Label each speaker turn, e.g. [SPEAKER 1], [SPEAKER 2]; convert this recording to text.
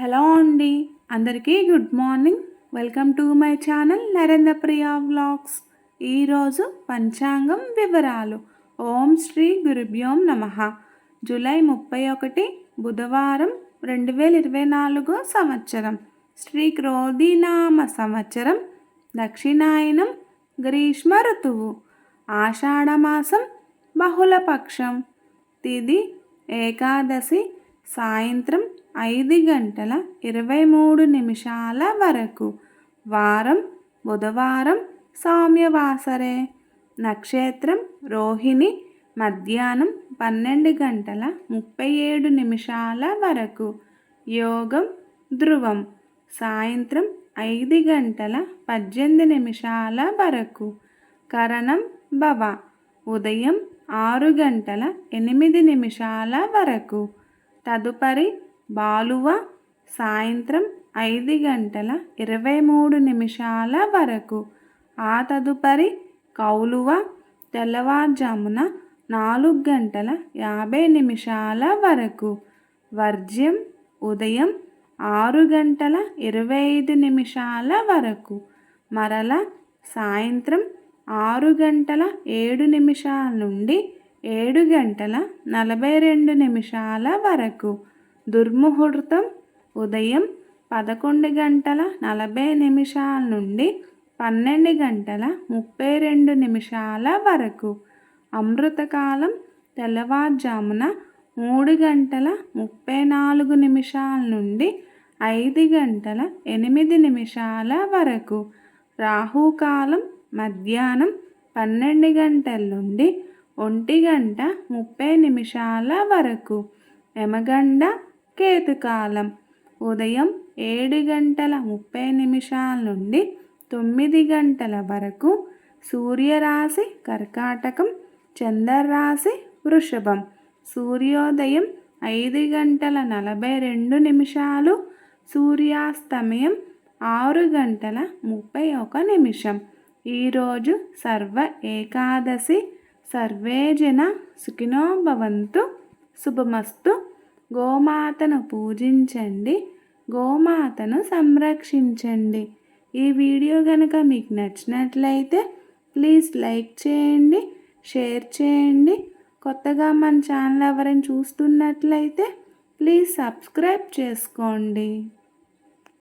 [SPEAKER 1] Hello అండి, అందరికీ good morning. Welcome to my channel Narendra Priya vlogs. ఈరోజు పంచాంగం వివరాలు. ఓం శ్రీ గురుభ్యోం నమః. జూలై 31 బుధవారం 2024 సంవత్సరం. శ్రీ క్రోధినామ సంవత్సరం. దక్షిణాయనం గ్రీష్మ ఋతువు. ఆషాఢమాసం బహుళపక్షం. తిథి ఏకాదశి సాయంత్రం 5:23 వరకు. వారం బుధవారం సౌమ్యవాసరే. నక్షత్రం రోహిణి మధ్యాహ్నం 12:37 వరకు. యోగం ధ్రువం సాయంత్రం 5:18 వరకు. కరణం భవ ఉదయం 6:08 వరకు. తదుపరి బాలువ సాయంత్రం 5:23 వరకు. ఆ తదుపరి కౌలువ తెల్లవారుజామున 4:50 వరకు. వర్జ్యం ఉదయం 6:25 వరకు. మరల సాయంత్రం 6:07 నుండి 7:42 వరకు. దుర్ముహూర్తం ఉదయం 11:40 నుండి 12:32 వరకు. అమృతకాలం తెల్లవారుజామున 3:34 నుండి 5:08 వరకు. రాహుకాలం మధ్యాహ్నం 12 గంటల నుండి 1:30 వరకు. యమగండ కేతుకాలం ఉదయం 7:30 నుండి 9 గంటల వరకు. సూర్యరాశి కర్కాటకం, చంద్రరాశి వృషభం. సూర్యోదయం 5:42, సూర్యాస్తమయం 6:31. ఈరోజు సర్వ ఏకాదశి. సర్వే జన సుఖినో భవంతు. శుభమస్తు. గోమాతను పూజించండి, గోమాతను సంరక్షించండి. ఈ వీడియో కనుక మీకు నచ్చినట్లయితే ప్లీజ్ లైక్ చేయండి, షేర్ చేయండి. కొత్తగా మన ఛానల్ ఎవరైనా చూస్తున్నట్లయితే ప్లీజ్ సబ్స్క్రైబ్ చేసుకోండి.